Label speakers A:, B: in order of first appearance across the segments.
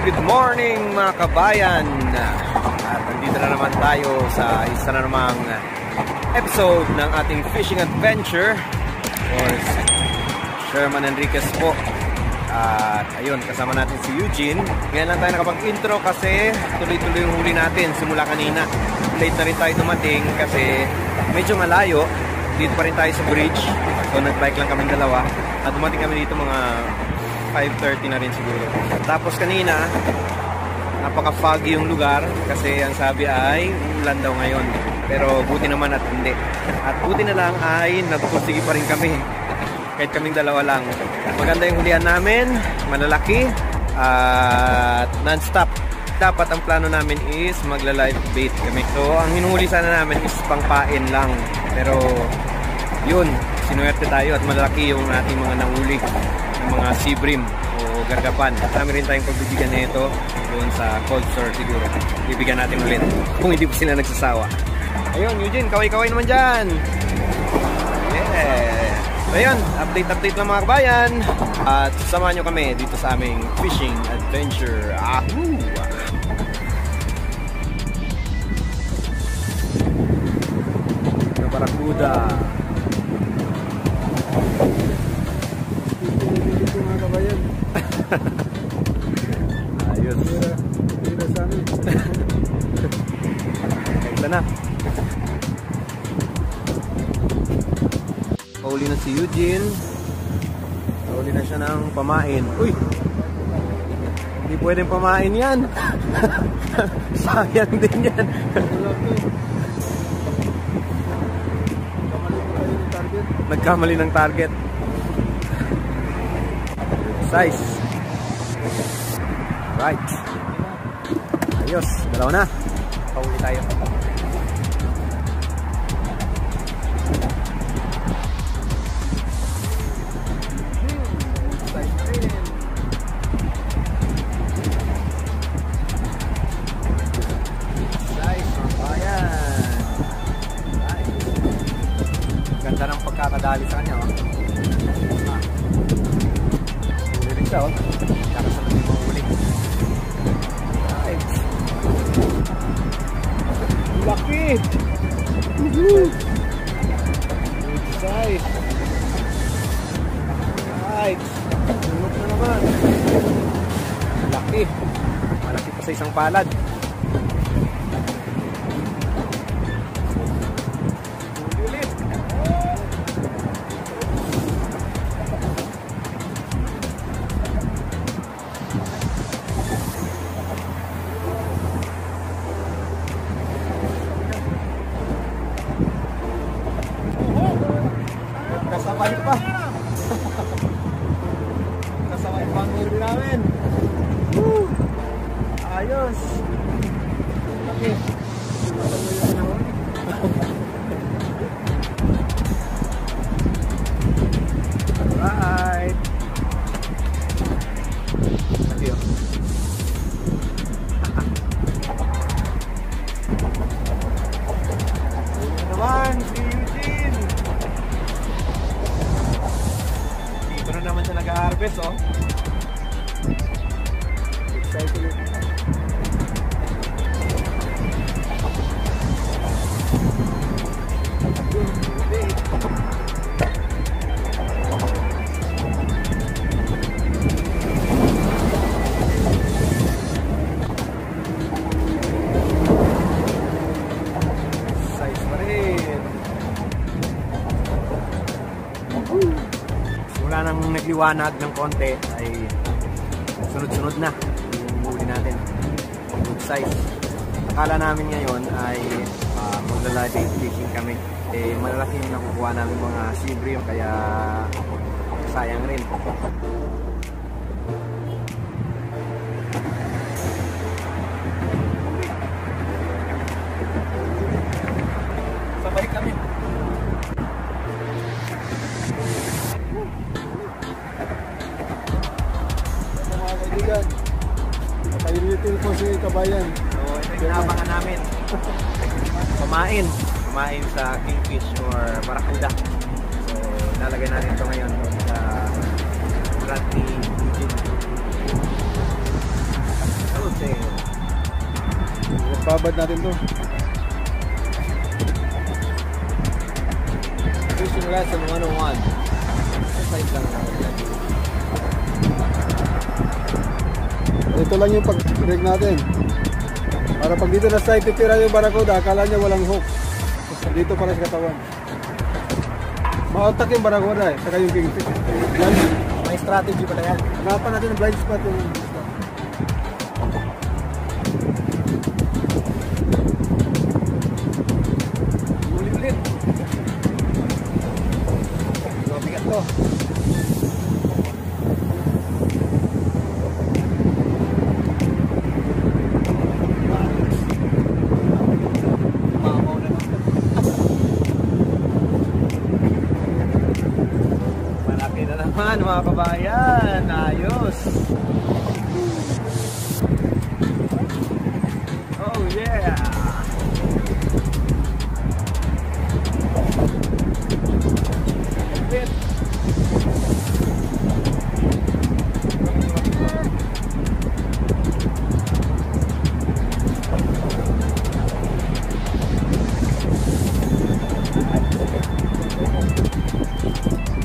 A: Good morning mga kabayan. At nandito na naman tayo sa isa na namang episode ng ating fishing adventure. Of course, Sherman Enriquez po. At ayun, kasama natin si Eugene. Ngayon lang tayo nakapag-intro kasi tuloy-tuloy yung huli natin simula kanina. Late na rin tayo dumating kasi medyo malayo. Dito pa rin tayo sa bridge. So nag-bike lang kaming dalawa. At dumating kami dito mga 5:30 na rin siguro. Tapos kanina, napaka-foggy yung lugar kasi ang sabi ay ulan daw ngayon. Pero buti naman at hindi. At buti na lang ay nagpursige pa rin kami. Kahit kaming dalawa lang. Maganda yung hulihan namin, malalaki at non-stop. Dapat ang plano namin is magla-live bait kami. So ang hinuhuli sana namin is pangpain lang. Pero yun, sinuwerte tayo at malalaki yung ating mga nahuli. Mga sea bream o gargapan. Kami rin tayong pagbibigyan na ito doon sa cold store siguro. Bibigyan natin ulit kung hindi pa sila nagsasawa. Ayun, Eugene, kaway-kaway naman dyan. Yeah. So ayun, update lang mga kabayan. At samahan nyo kami dito sa aming fishing adventure. Ahoo! Barakuda. Mga kabayan. Ayos. Tira sa amin. Kaita na. Pauli na si Eugene. Pauli na siya ng pamain. Uy! Hindi pwedeng pamain yan. Sayang din yan. Nagkamali ng target. Size. Right. Ayos, dalawa na. Pauli tayo. Size, mga bayan. Ganda ng pagkakadali sa kanya, oh. Siya, oh. Kakasalan yung mga huli. Right. Laki! Woohoo! Good size. Right. Tulog na naman. Laki. Malaki pa sa isang palad. Kasabay pa. Kasabay pa ang huli namin. Woo! Ayos. Okay. Alright. Adios. Naman si Eugene. Dito na naman siya nag-harvest, oh. Excited. Simula nang nagliwanag ng konti ay sunod-sunod na yung huli natin. Good size. Akala namin ngayon ay magla-live fishing kami. Eh, malalaking nakukuha namin mga sea bream kaya sayang rin. Sabay kami.
B: Mga kaibigan, napay-retail po si Kabayan.
A: So, ito yung inabangan namin. Kumain sa kingfish or barracuda. So, nalagay natin ito ngayon sa Bradley Eugene. Okay.
B: Babad natin to.
A: Fishing lesson 101. Exercise lang natin.
B: Ito lang yung pag-rig natin. Para pag dito na side titira yung barracuda, akala niya walang hook. Dito para sa katawan. Ma-outtack yung barracuda eh, saka yung kingfish. Yan.
A: May strategy pala yan.
B: Hanapan natin ang blind spot yung isda.
A: Ulit-ulit. Mabigat to. Mga kabayan, ayos. Oh yeah. Bit.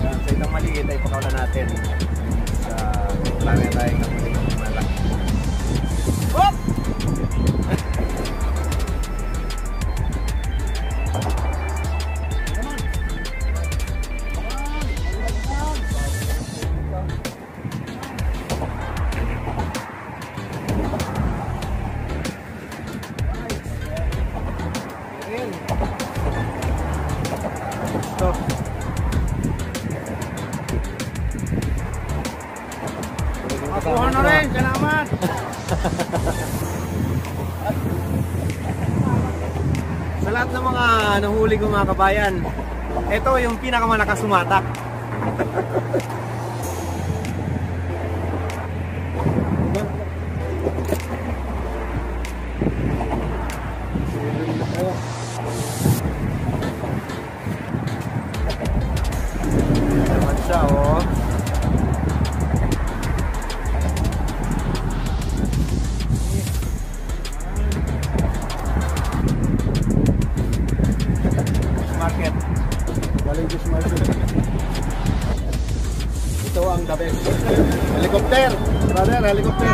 A: Sa itang maliit ay pakawalan natin sa marami tayong maliit malaki. Hop! Stop.
B: Makuha na rin, salamat!
A: Sa lahat ng mga nahuli ko mga kabayan, ito yung pinakamalakas sumatak. Naman siya, oh. Market.
B: Galing fish market.
A: Ito ang the best.
B: Helicopter! Brother, helicopter!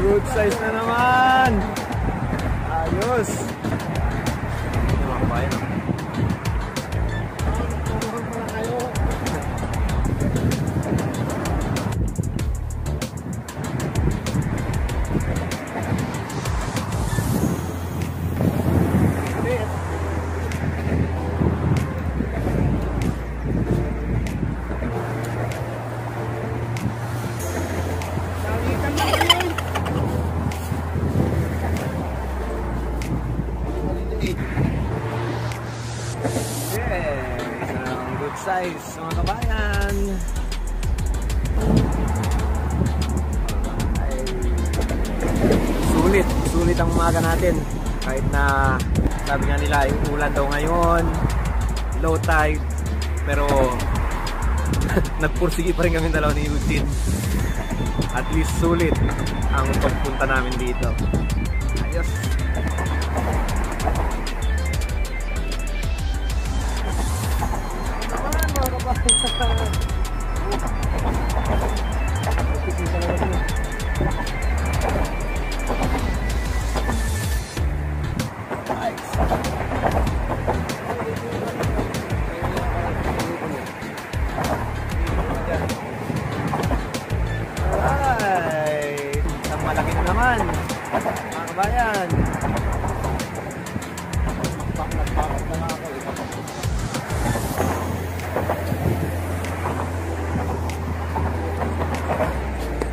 A: Good size na naman. Ayos. Mga kabayan. Good size mga kabayan. Ay, sulit ang umaga natin kahit na sabi nga nila yung ulan daw ngayon, low tide, pero nagpursige pa rin kami dalawa ni Eugene. At least sulit ang pagpunta namin dito. Ayos.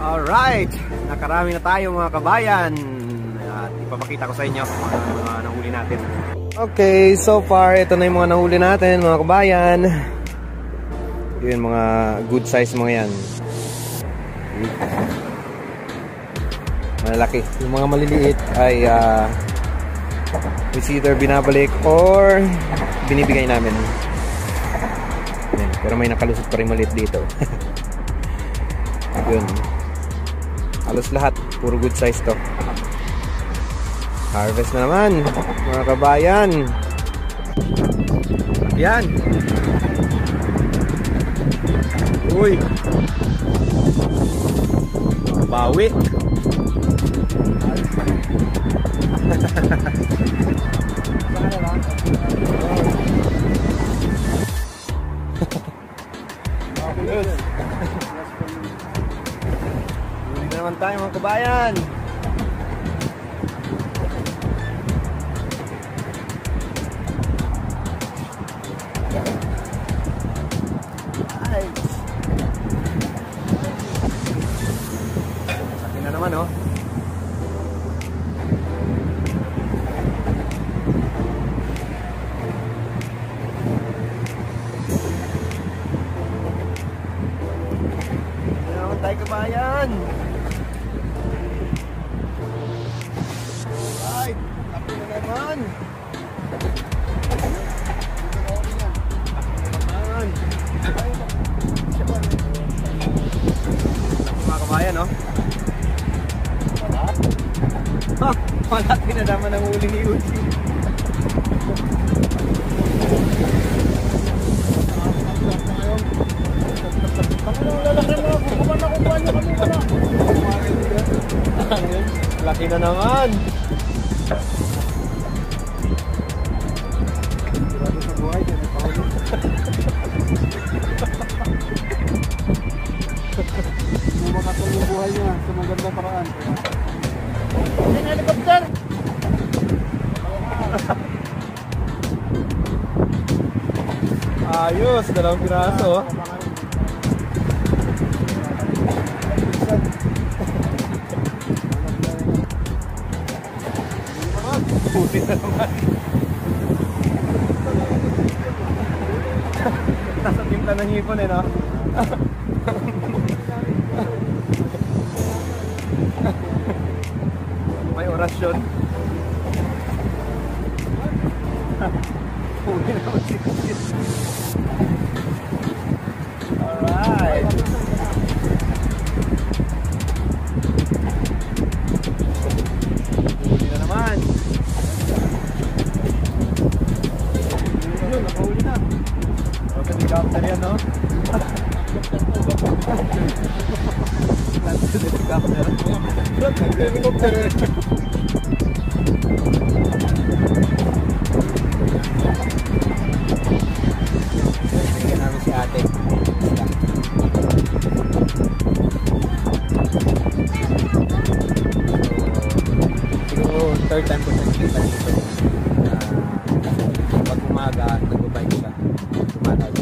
A: Alright, nakarami na tayo mga kabayan. At ipapakita ko sa inyo kung ano mga nahuli natin. Okay, so far ito na yung mga nahuli natin mga kabayan. Yun, mga good size mga yan. Malalaki. Yung mga maliliit ay it's either binabalik or binibigay namin. Yan, pero may nakalusot pa rin maliit dito. Yun, halos lahat puro good size to. Harvest na naman mga kabayan. Yan. Uy, bawi. Huli na naman tayo mga kabayan. Sakin na naman oh. Tayo kabayan. Ay, tapi na naman. Mga kabayan, no? Malaki na naman ang huli ni Uzi. Laki na naman.
B: Sigurado sa buhay, yan ay pahulog. Bumakatong yung buhay niya sa magandang paraan. Yung helicopter!
A: Ayos, 2 piraso. Puti na naman. Nasa timpla ng hipon eh, no? May orasyon. Puti na naman si Kuya. Alright. Puti na naman. Nakahuli na. Okay, helicopter yan, no? Helicopter. Tingnan namin si ate. Siguro third time ko siya nakita dito. Pag umaga, nagbabike siya. Tumatay.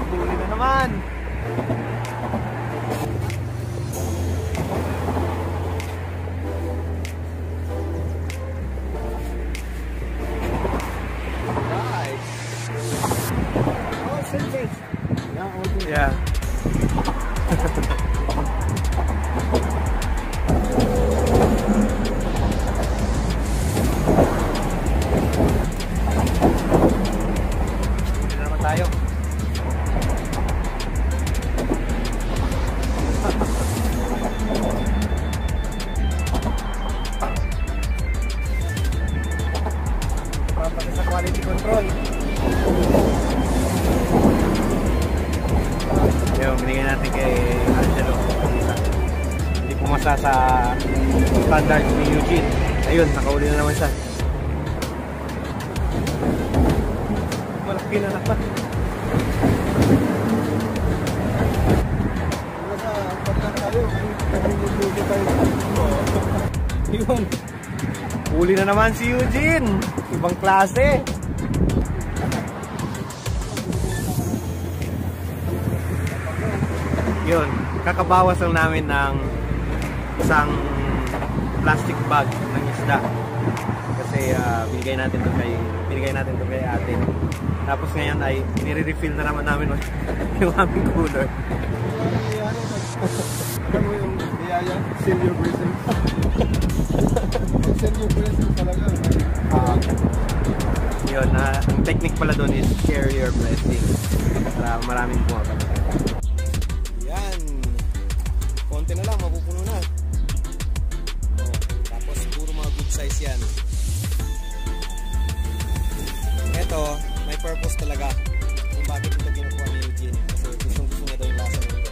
A: Huli na naman. standard ni Eugene. Ayun, nakahuli na naman siya. Malaki na naman. Yun. Huli na naman si Eugene. Ibang klase. Yun. Kakabawas lang namin ng isang plastic bag ng isda. Kasi binigay natin to kay ate. Tapos ngayon ay nire-refill na naman namin yung aming cooler.
B: Ano yung biyaya? Senior blessing. Senior blessing talaga.
A: Yun, ang technique pala doon is share your blessing. Para maraming bumagal. Yan. Konti na lang, mapupuno na. Tapos puro mga good size yan. Ito, may purpose talaga kung bakit ito kinukuha ni Eugene. Kasi gusto niya daw yung lasa ng ito.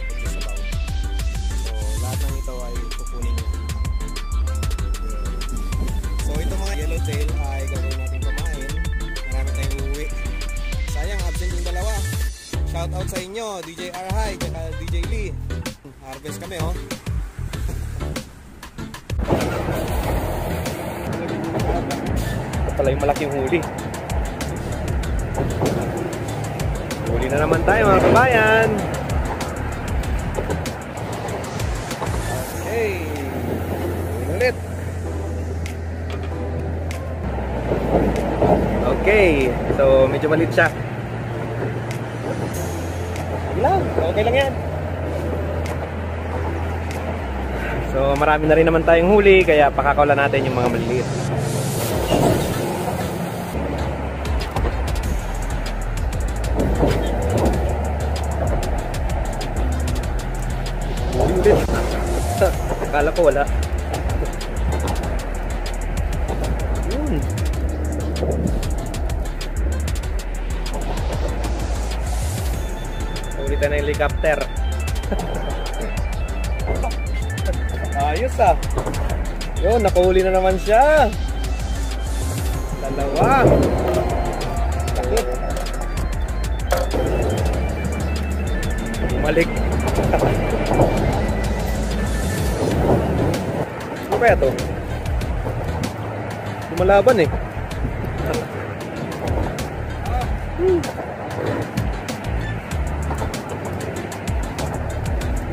A: So, lahat ng ito ay kukunin niya. So, ito mga yellowtail ay gagawin natin pamain. Marami tayong uuwi. Sayang, absent yung dalawa. Shout out sa inyo, DJ Arhay, kaya DJ Lee. Harvest kami, oh. Ito pala yung malaking huli. Huli na naman tayo, mga kabayan. Okay. Ulit. Okay. So, medyo malit siya. Okay lang yan. So, marami na rin naman tayong huli, kaya pakakawalan natin yung mga maliliit. Akala ko wala. Ulitan na yung helicopter. Ayos ah. Yun, nakahuli na naman siya. Dalawa. Laki. Bumalik. Ano kaya to? Lumalaban eh.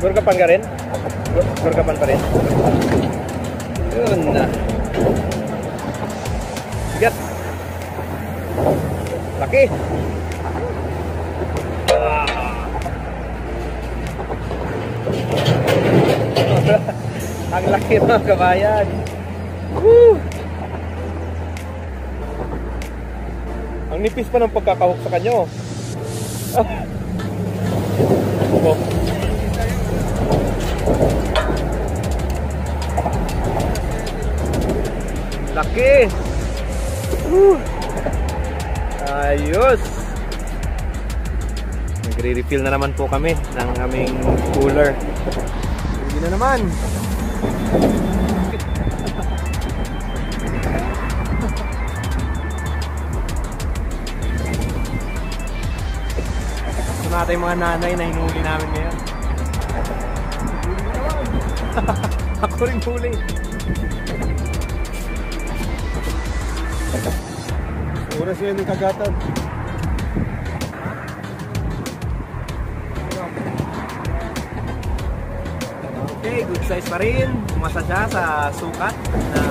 A: Gurgapan ka rin? Gurgapan pa rin? Yun na. Bigat. Laki. Ang laki mga kabayan. Woo! Ang nipis pa ng pagkakahok sa kanya. Oh. Laki. Ayos. Nagre-refill na naman po kami ng aming cooler. Hindi na naman. Ito natin yung mga nanay na hinuli namin ngayon. Ako rin huli.
B: Oras ngayon ng kagatan.
A: Okay, good size pa rin. Umasa siya sa sukat na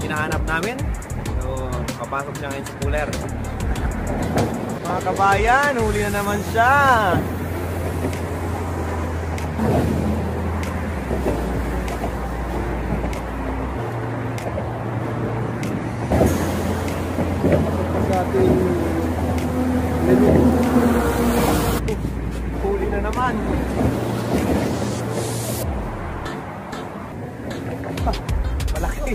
A: hinahanap namin. So, papasok siya ngayon sa cooler. Mga kabayan, huli na naman siya. Huli na naman. Malaki.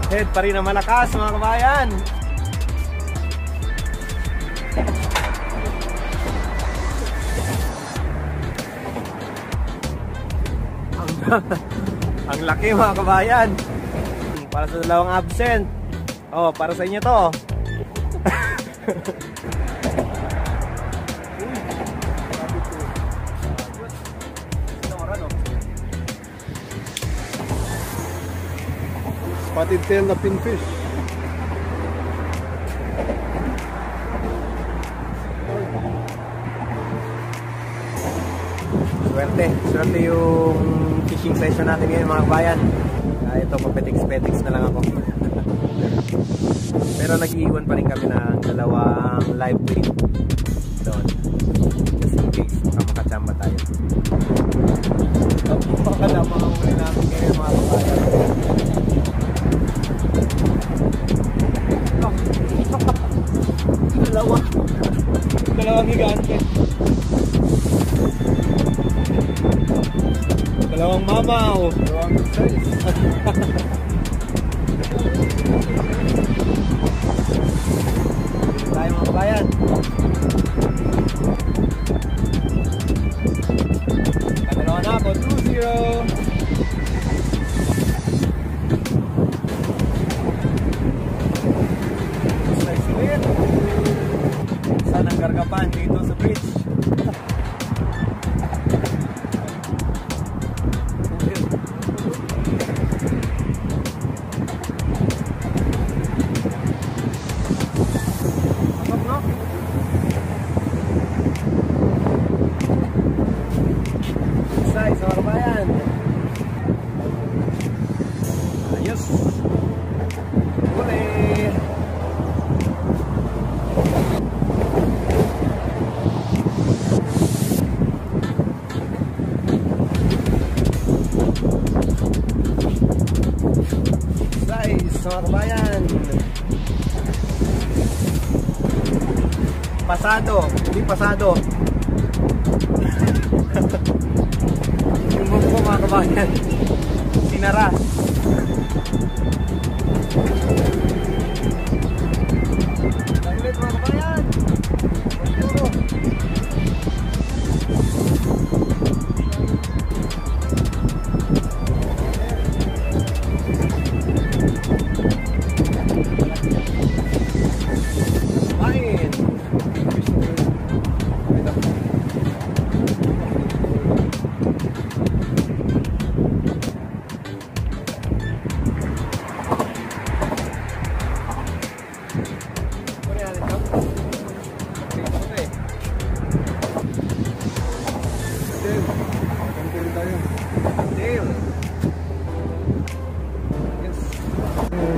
A: Head pa rin ang malakas mga kabayan. Ang laki mga kabayan. Para sa dalawang absent. Oh, para sa inyo to.
B: Spotted tail na pinfish.
A: Swerte yung fishing session natin ngayon mga kabayan. Ito, papetiks-petiks na lang ako. Pero nag-iwan pa rin kami ng dalawang live bait doon. Just in case, makachamba tayo. Baka na mga uli natin ngayon mga kabayan. Dalawang gigante. Dalawang mamaw.
B: Dalawang size.
A: Tayo mga kabayan. Kadalawa na ako, 2-0. Nice clear. Saan ang gargapan dito sa bridge? Mga kabayan, pasado, hindi pasado. Yung mong ko mga kabayan, sinara. Ulit mga kabayan.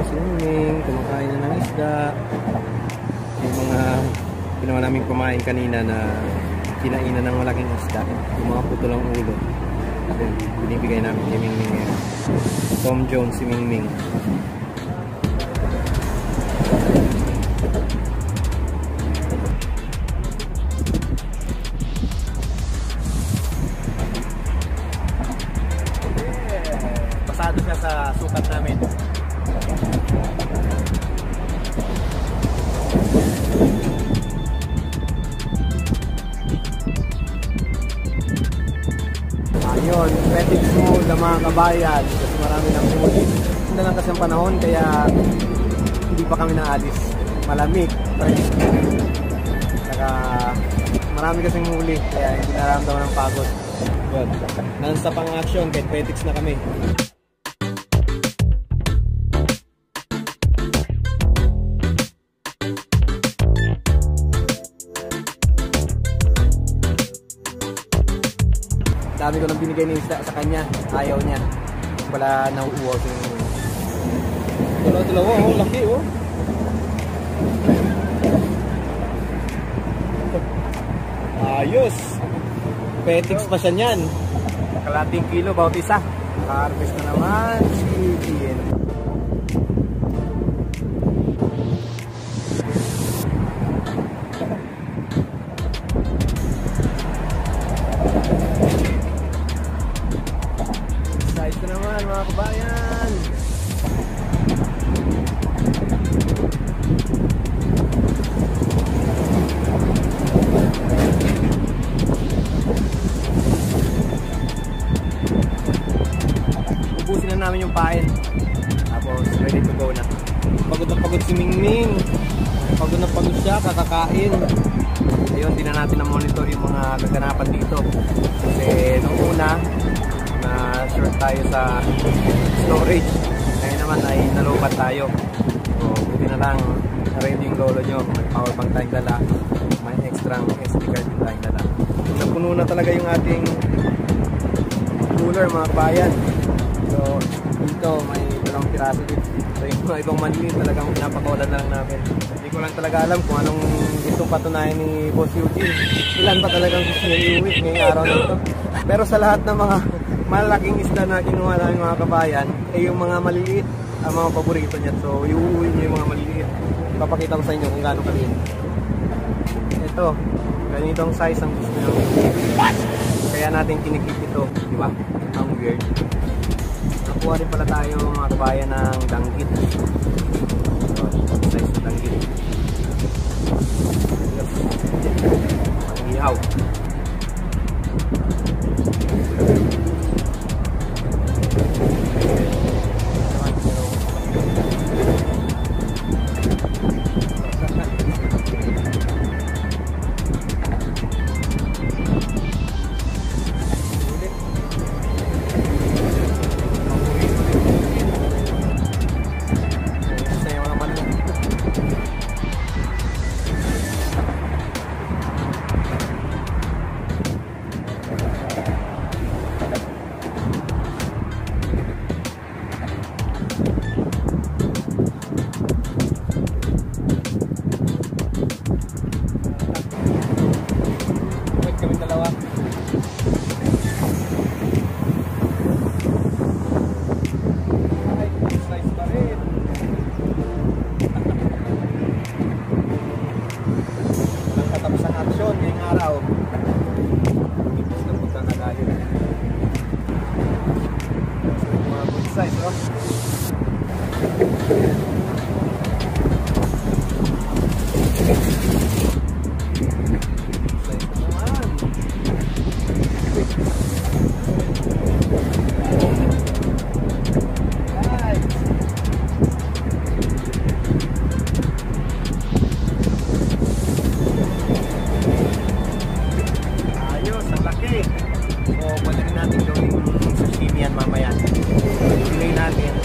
A: Swimming, kumakain na ng isda. Yung mga ginawa namin kumain kanina na kinainan ng malaking isda, yung mga putulang ulo. Then, binibigay namin kay Mingming ngayon. Tom Jones si Mingming. Pasado siya sa sukat namin. Ayun, petiks mo na mga kabayan kasi marami ng huli. Hindi lang kasi ang panahon kaya hindi pa kami naalis. Malamig, fresh. Saka marami kasing huli kaya hindi naramdaman ng pagod. Good. Non-stop ang action kahit petiks na kami. Dami ko nang binigay ng isda sa kanya, ayaw niya. Wala nauuwaw yung dalawa, oh, laki oh. Ayos. Petiks pa siya niyan. Kalating kilo bawat isa. Harvest na naman si Ian. Size na naman mga kabayan. pagod si Mingming. Pagod na pagod siya, kakakain. Ayun, di na natin na-monitor yung mga kaganapan dito. Kasi nung una, na short tayo sa storage. Ngayon naman ay nalupat tayo. So, buti na lang ready yung lolo nyo. May power bank tayong dala. May extra SD card din tayong dala. Napuno na talaga yung ating cooler, mga bayan. So, dito may dalawang piraso din. So, yung mga ibang manlin talagang pinapakawalan na lang namin. Hindi ko lang talaga alam kung anong gustong patunayan ni Boss Eugene. Ilan pa talagang gusto niya iuwi ngayong araw na ito. Pero sa lahat ng mga malaking isda na kinuha namin mga kabayan, eh yung mga maliliit ang mga paborito niya. So, iuwi niya yung mga maliliit. Papakita ko sa inyo kung gaano kaliit. Ito, ganitong size ang gusto niya. Kaya natin kinikip ito, di ba? Ang weird. Nakuha rin pala tayo mga kabayan ng danggit. So, size ng danggit. Ang ihaw.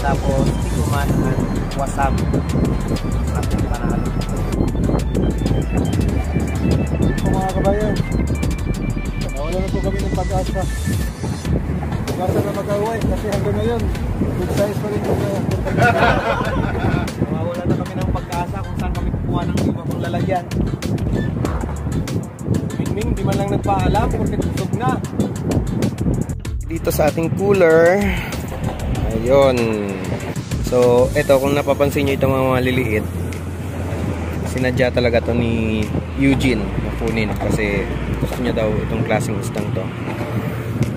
A: Tapos tikuman at wasam ating panalo.
B: Mga kabayan, nawala na po kami ng pag-asa. Pag-asa na mag-away kasi hanggang ngayon good size pa rin yung
A: nawawala na kami ng pag-asa kung saan kami kukuha ng iba kong lalagyan. Mingming, di man lang nagpaalam porque tusog na. Dito sa ating cooler, ayun. So, ito kung napapansin nyo itong mga maliliit, sinadya talaga to ni Eugene na kunin kasi gusto niya daw itong klaseng isdang to.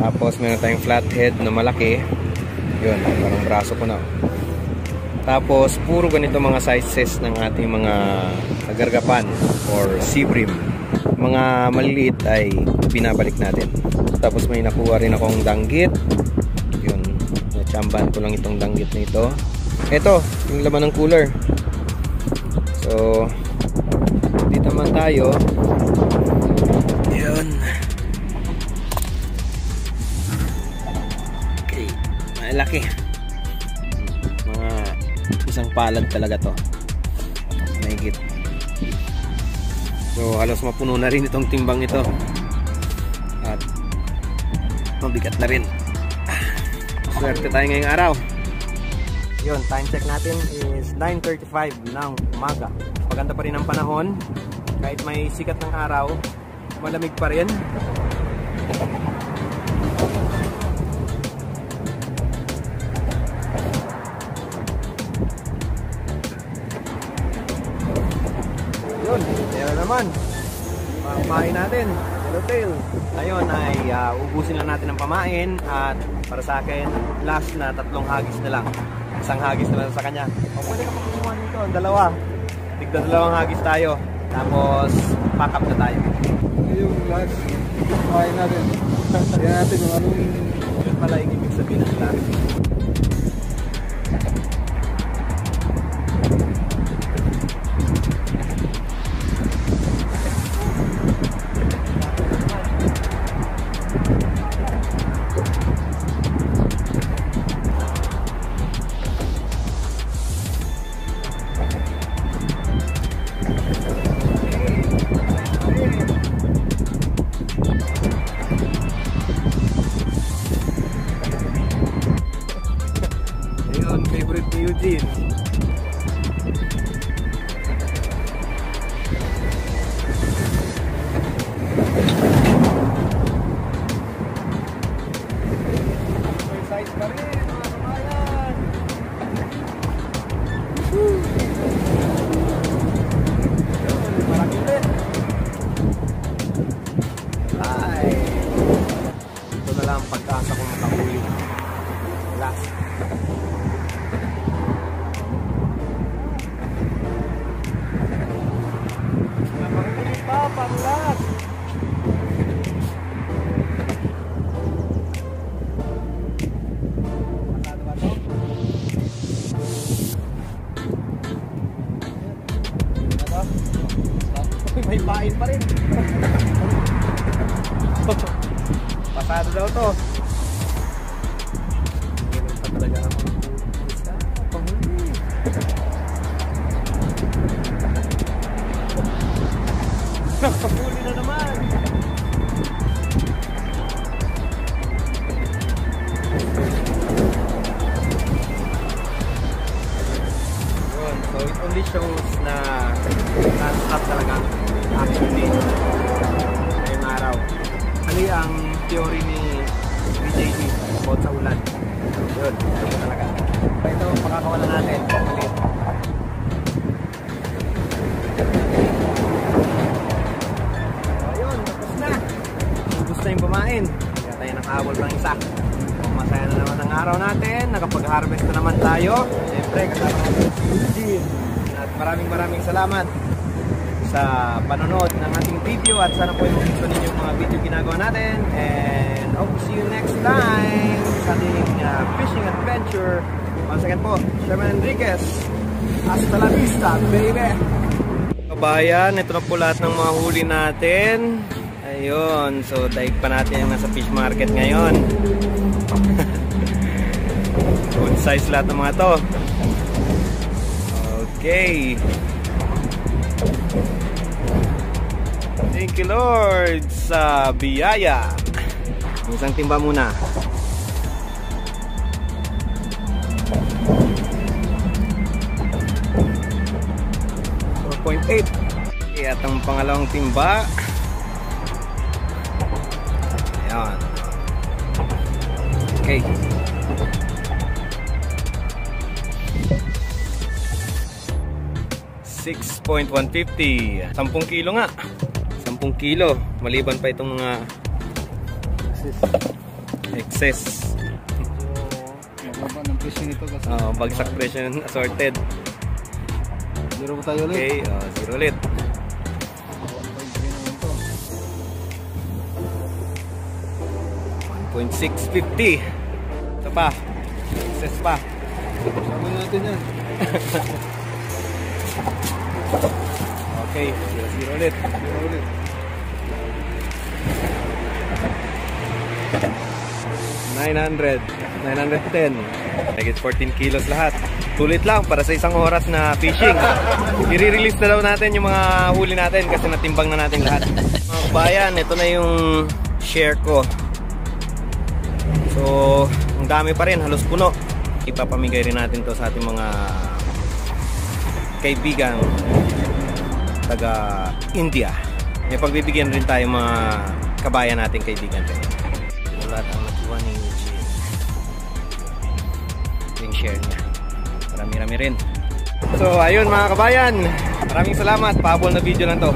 A: Tapos meron tayong flathead na malaki. Yun, parang braso ko na. Tapos puro ganito mga sizes ng ating mga agargapan or sea bream. Mga maliliit ay binabalik natin. Tapos may nakuha rin akong danggit. Yun, natsambahan ko lang itong danggit na ito. Ito, yung laman ng cooler. So, dito naman tayo. Yun. Okay, malaki. Mga isang palad talaga to. Mahigit. So, halos mapuno na rin itong timbang ito. At mabigat na rin. Swerte tayo ngayong araw. Yun, time check natin is 9:35 ng umaga. Maganda pa rin ang panahon. Kahit may sikat ng araw, malamig pa rin. Yun, kaya naman. Pamain natin. Yellowtail. Ngayon ay ubusin lang natin ang pamain. At para sa akin, last na 3 hagis na lang. Isang hagis na lang sa kanya. O, pwede ka pagkukuha nito. Dalawa. Tigda 2 hagis tayo. Tapos, pack up na tayo.
B: yung last pamain natin. Kaya natin yung anong
A: yun pala yung ibig sabihin ng last. favorite ni Eugene. Size pa rin mga kabayan. Marami ulit. Ay, ito na lang pagkasa kung makahuli. Last. Napakahuli pa, pang last. Masado ba ito? May pain pa rin. Pasado daw to. Ganun pa talaga ang mga pusa. Pahuli. Nakapuli na naman. Yun. So it only shows na non-stop talaga actually ngayong araw. Ano ang theory ni BJD about sa ulan? Yun, ito talaga. Ito, makakawalan natin. Ulit. Ayun, tapos na. Ubus na yung pumain. Kaya tayo nakahabol ng isa. Masaya na naman ang araw natin. Nakapag-harvest na naman tayo. Siyempre, kasama natin si Eugene. At maraming salamat sa panonood ng ating video at sana po yung gusto ninyo yung mga video ginagawa natin, and hope to see you next time sa ating fishing adventure. Once again po, Sherman Enriquez, hasta la vista baby. Kabayan, ito na po lahat ng mga huli natin. Ayun, so daig pa natin yung nasa fish market ngayon. Good size lahat ng mga to. Okay, thank you Lord sa biyaya. Isang timba muna. 4.8. At ang pangalawang timba. Ayan. Okay. $6.150. 10 kilo nga. 10 kilo. Maliban pa itong mga excess.
B: Ng presyo nito kasi
A: bagsak presyo assorted.
B: Zero tayo ulit.
A: Okay, zero ulit. 1.650. Ito pa. Excess pa.
B: Sabi natin yan.
A: Okay, zero ulit.
B: Zero ulit.
A: 910. Nagit 14 kilos lahat. Tulit lang para sa isang oras na fishing. I-release na daw natin yung mga huli natin kasi natimbang na natin lahat. Mga kabayan, ito na yung share ko. So, ang dami pa rin, halos puno. Ipapamigay rin natin to sa ating mga kaibigan taga India. May pagbibigyan rin tayo mga kabayan nating kaibigan rin. Lahat ang nakuha ni Eugene. Yung share niya. Marami-rami rin. So ayun mga kabayan, maraming salamat. Pahabol na video lang to.